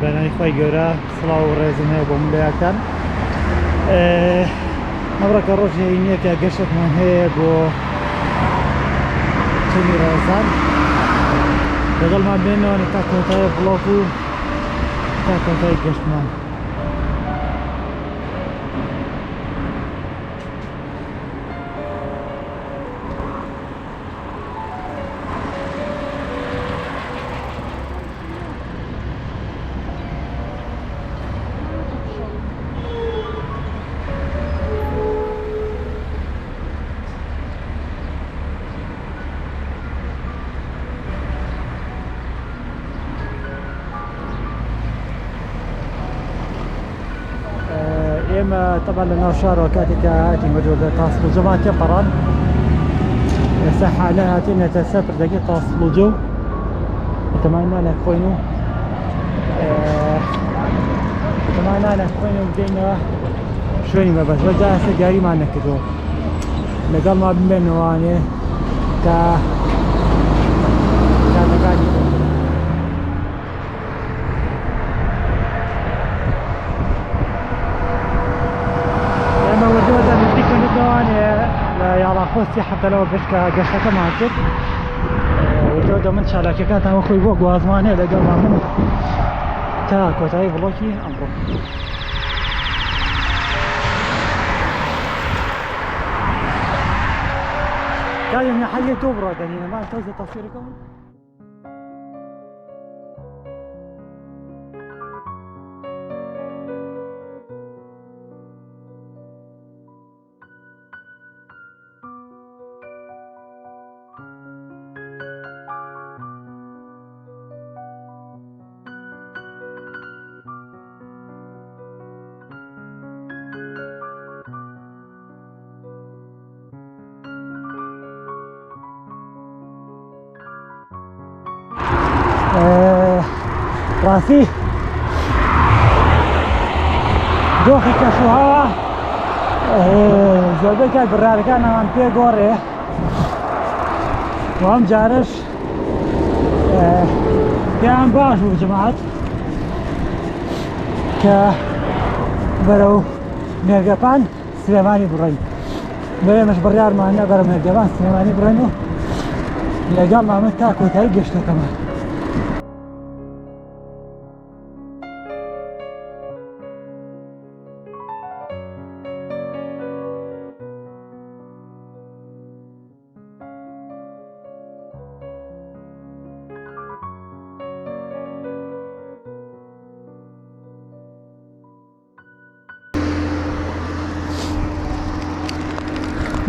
بەنای خۆی گەورە سڵاو و ڕێزم هەیە بۆ ملایەکان. ئەمڕۆکە ڕۆژی نییە کە گەشتێکمان هەیە بۆ چەمی ڕێزان لەگەڵمان بێنەوە تا کۆتایی بڵۆک و تا کۆتایی گەشتمان. ئێمە طبعا لە ناو شارەوە کاتێککە هاتین بەجۆ تاسڵوجەمان تێپەڕان ئێستا حالە هاتینەتە سەر پردەکەی تاسڵوجە و تەمانانە خۆین و بدەینەوە شوێنی مەبەست بەجا ئێستا دیاریمان نەکردەوە لەگەڵمان بمێنەوانێ تا کاتەکانی یاڵاخۆستی حەتەلەوە بشکە گەشتەکەمان کرد وجۆدە من چالاکیەکانتان خۆی بۆ گوازمانەیە لەگەڵمان من تا کۆتایی بڵۆکی ئەمڕۆ. کایم حەلیە تۆ بڕادەنینە مان تەوزە تەفسیرەکەم. ڕاستی دۆخی کەشوهاوە زۆربەی کات بڕارەکانەمان پێ گۆڕێ و ئەم جارش پێیان باش بوو جەماعەت کە بەرەو مێرگەپان سلێمانی بڕۆین. بەێمەش بڕیارمانە بەرە مێرگەپان سلێمانی بڕۆین و لەگەڵ مامە تا کۆتایی گەشتەکەمان.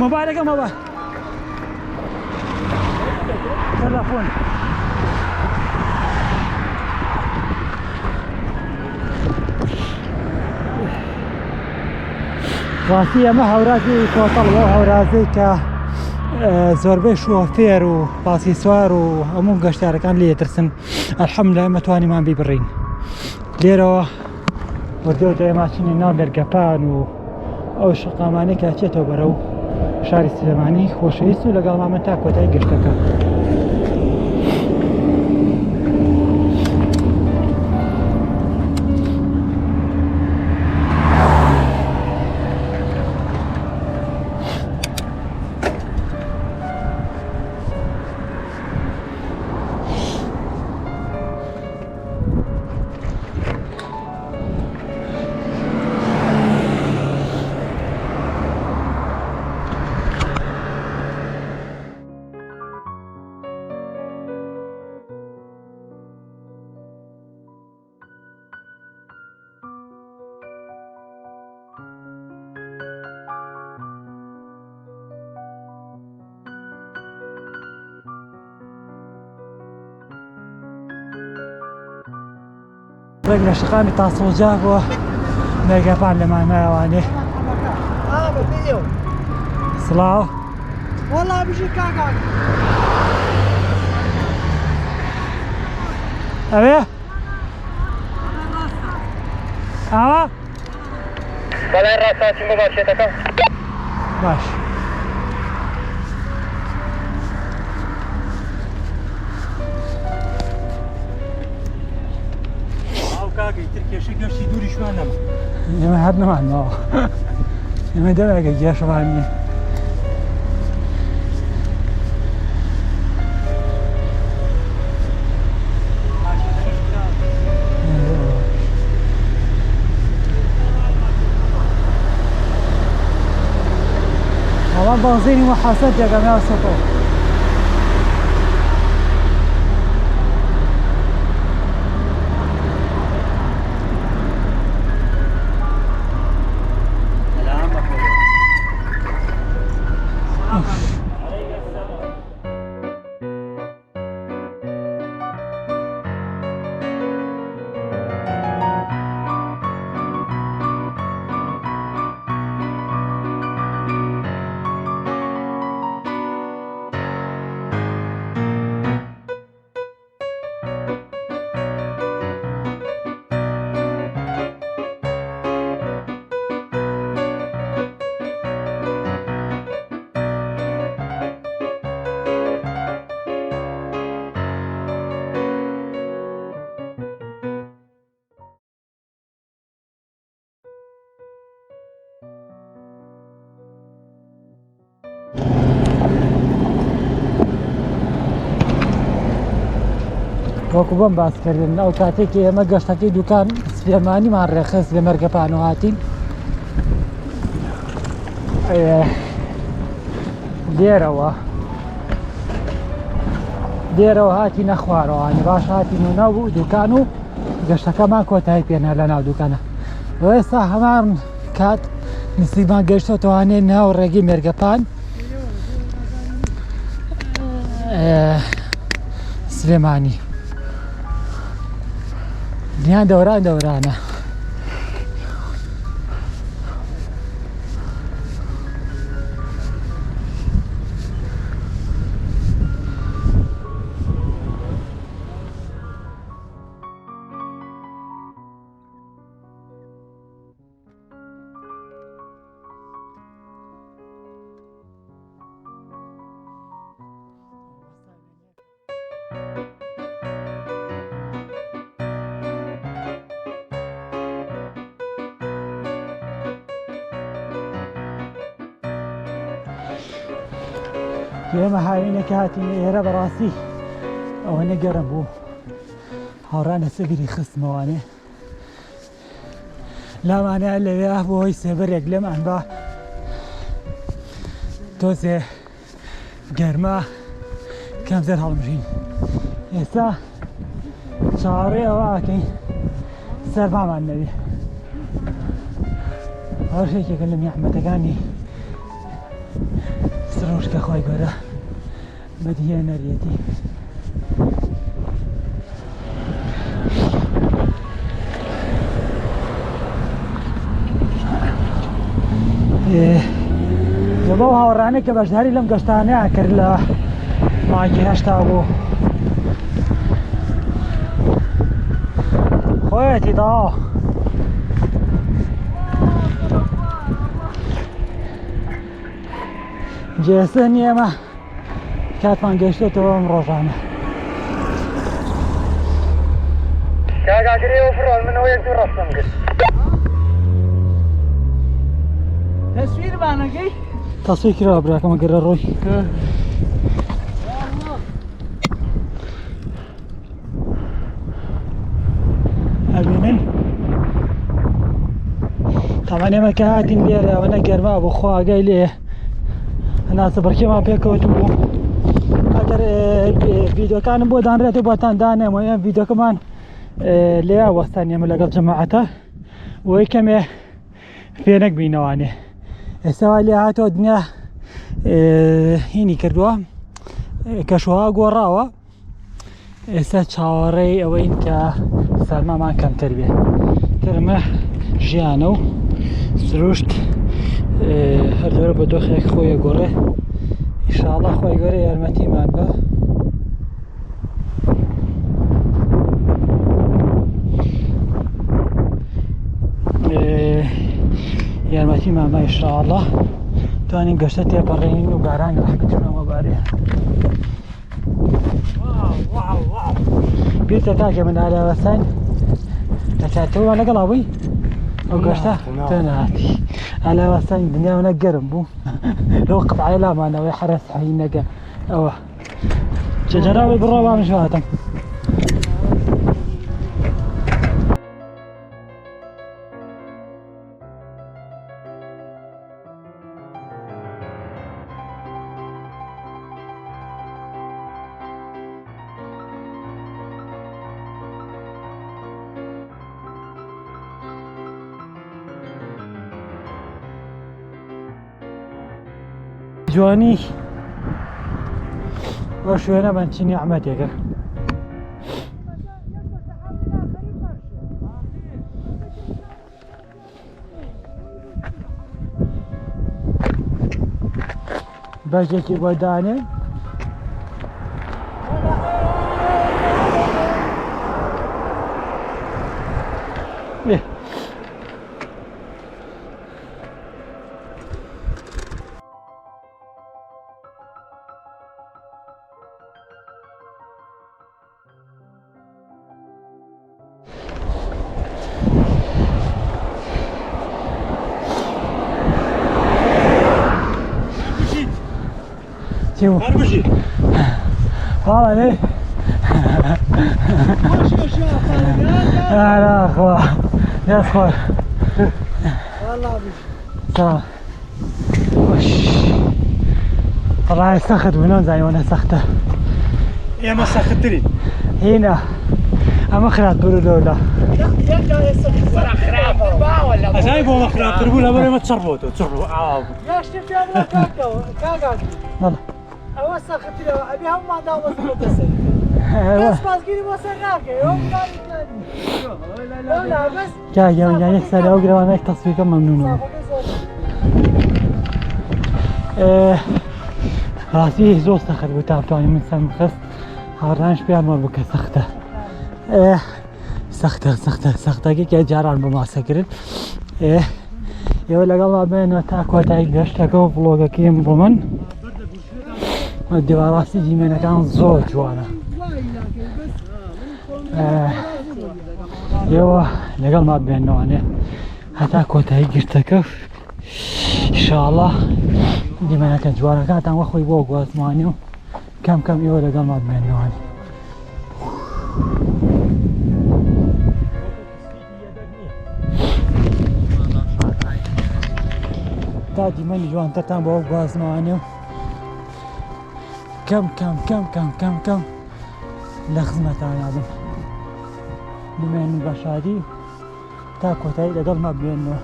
موبایلەکە مەبە تەلەفۆن ڕاستی ئەمە هەورازی کۆتەڵ بۆ هەورازەی کە زۆربەی شۆفێر و باسی سوار و هەموو گەشتیارەکان لێترسن ئەلحەمدولایە ئێمە توانیمان بیبڕین لێرەوە وەردەوردە ماچینی ناو مێرگەپان و ئەو شقامانەی کە چێتەوە بەرەو شاری سلێمانی خۆشەویست و لەگەڵ مامە تا کۆتایی گەشتەکە. ڕێک لە شقامی تاسڵجا بۆ مێرگەپان لەمان مایەوانێ. سڵاو وەڵا بژی کاکان ئەوێ ئاوا بەڵێ ڕاستاچی بۆ باشێتەکە باش. کاکەی تر کێشە گەشتی دووریشمان نەما ئێمە هەر نەمانەوە ئێمە دەمێکە گێشەمان نییە والله بنزيني وحاسات يا جماعة سطور وەکو بەم باسکردن ئەو کاتێکی ئێمە گەشتەکەی دوکان سلێمانیمان ڕێخست لە مەرگەپان و هاتین دێرەوە هاتی نەخوارەوەوانە باش هاتین و ناو دوکان و گەشتەکەمان کۆتایی پێنا لە ناو دوکانە ئێستا هەمان کات نسیمان گەشتۆتەوانێ ناو ڕێگەی مێرگەپان سلێمانی دنیان دەورانە ئێمە هاوینێکە هاتین ئێرە بەڕاستی ئەوەنە گەرم بوو هاوڕانە سەگری خستمەوانێ لامانەیە لەوێ بۆ هۆی سێبەرێک لەمان بە تۆزێ گەرمە کەم زەر هەڵمژین ئێستا چاوەڕێ ئەوە ئاکەین سەرمامان نەوێ هەڕشێکێکە لە میحمەتەکانی سرۆشکە خۆی گەورە بەدیهێ نەریەتی لەبەو هاوڕانەی کە بەشداری لەم گەشتانەیە کرد لە مانگی هەشتا بوو خۆیەتی داوە جێسە نیێمە کاتمان گەشتێتەوە ئەم ڕۆژانە کاگاگرێەوە فڕۆن منەوە یەک دوو ڕەستم کرد تەسویرمانەکەی تەسویر کراوە براکەمە گەرە ڕۆی ئەبینن تاوان ئێمە کە هاتین لێرە ئەوەنە گەرما بۆ خواگای لێ هەناسە بڕکێمان پێکەوت بوو ئەگەر ڤیدۆکانم بۆ دانرێتەوە بۆتان دانێم ئەم ڤیدۆکەمان لێیا وەستان ئێمە لەگەڵ جەماعەتە وەی کەمێ فێنەک بینەوانێ ئێستا وای لێ هاتەوە دنیا هینی کردووە کەشوها گۆڕاوە ئێستا چاوەڕێی ئەوەین کە سەرمامان کەمتر بێ ترمە ژیانە و سروشت هەر دەورە بە دۆخێک خۆیە گۆڕێ ئینشاڵڵا خۆی گەورە یارمەتیمان بە یارمەتیمان بە ئینشاڵڵا توانین گەشتە تێپەڕێنین و باران ڕەحمەتیمانەوە بارێ بیرتە کاکە من ئالەوەسان تو انا قلابي او قشته تناتي على واسان الدنيا ونقرم بو لو قطع على ما انا ويحرس حي نقا اوه جراوي بالربع مش فاتم جواني وشو انا بنشيني احمد يا باجي وداني شو هربشي والله ليه لا اخوة يا اخوة والله بيجي سلام وش والله سخت منون زي وانا سخته يا ما ساختني هنا اما خرات برودولا يرجع يسكت خراب ولا ازاي بو مخرب تقول ابو ما تصرفوا يا شفت يا ابو كاكا والله اوسخ له ابي هم ما داوم بس بس باقي وسراك يوم لا بس جاي يعني يكسر او قرا ما تصفيق ممنون راسي زو سخت بتاع تاني من سم خس هارانش بيان مر بك سخته سخته كي جاران بما سكرت يقول لك الله بين تاكو تاي قشتكو فلوقا كيم بمن ودي راسي جي من كان زوج وانا يوا لقال ما بين نوعني حتى كوتاي قشتكو ان شاء الله دي من كان جوانا كانت عن اخوي بوق واسمانيو كم يوا لقال ما بين نوعني تاجي من جوان تتان بوق واسمانيو كم لخزمة تاعي عظم لمن بشادي تاكو تاي لقل ما بينه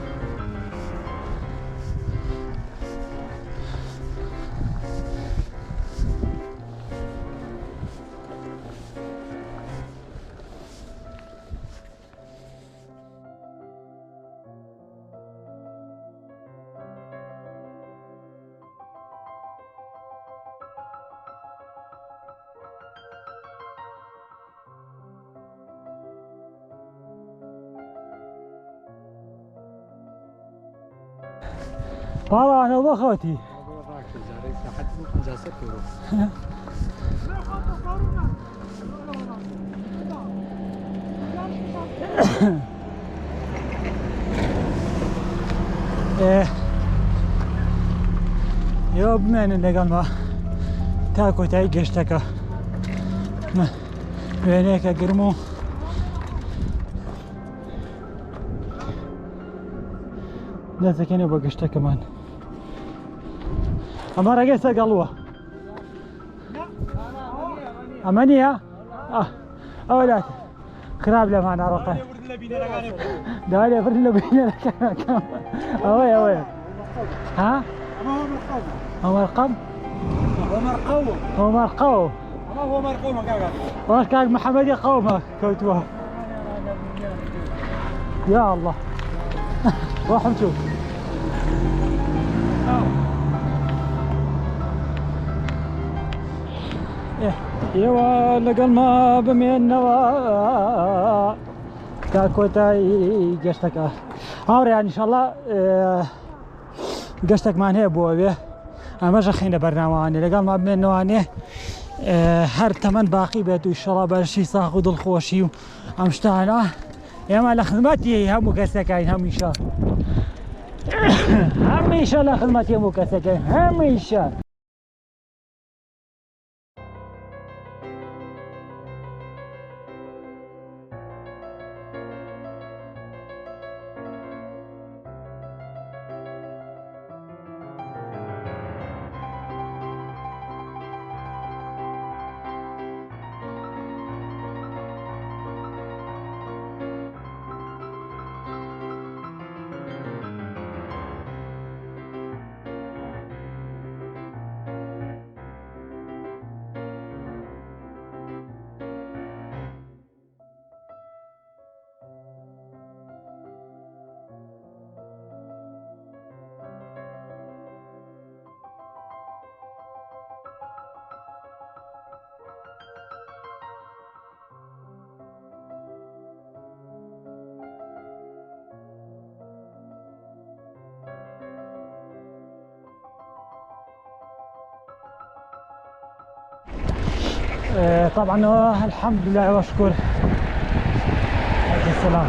والله انا واخوتي يا بمن اللي قال ما تاكو تاي قشتكا وينيك قرمو لا سكينة بقشتها كمان أما رقيسة قلوة أمانية أولاد خراب له معنا رقم دالي فرد له بينا كم أوي ها هو مرقم هو مرقوم وكاك محمد يقومه كوتوه يا الله روح نشوف يوا لقل ما بمين نوا تاكوتاي قشتك هاوري ان شاء الله قشتك مان هي بوبيه اما جخينا برنامجاني لقل ما بمين نواني هر تمن باقي بيتو ان شاء الله برشي ساخذ الخوشي وامشتانا ئێمە لە خزمەتی هەموو کەسەکەین هەمیشە هەمیشە لە خزمەتی هەموو کەسەکەین هەمیشە. طبعا الحمد لله واشكر السلام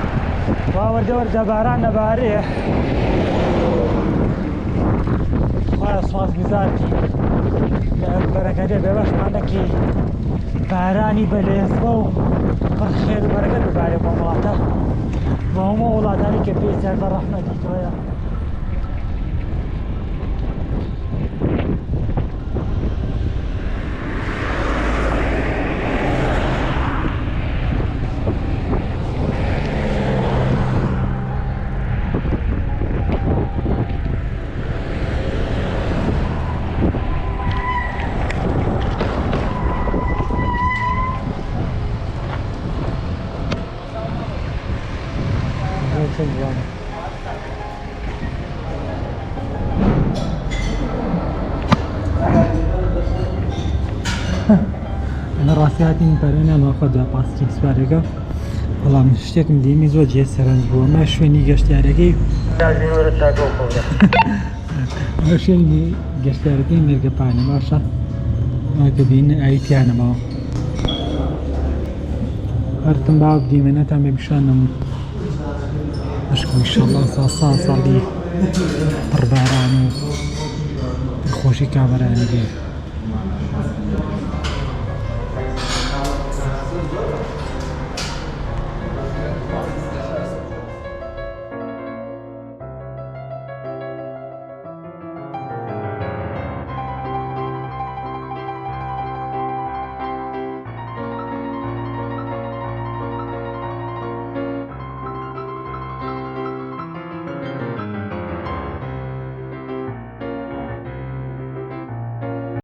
وردة باران باريح خلاص خلاص بزارتي بركة بباش معناكي باراني بليزبو بالخير وبركة بباري بمولاتا وهم أولاداني كبير سعد الرحمة ديتويا أنا راسي هاتين برينا ما قد باسكي سواريكا والله من شتيكم ديني زوج جسران بو ما شويني قشت ياركي ما شويني قشت ياركي نرقى بانا باشا ما كبين ايتي انا ما هرتم باب دي منا تعمل بشانم اشكو ان شاء الله صار لي 4 رانو خوشي كاميرا عندي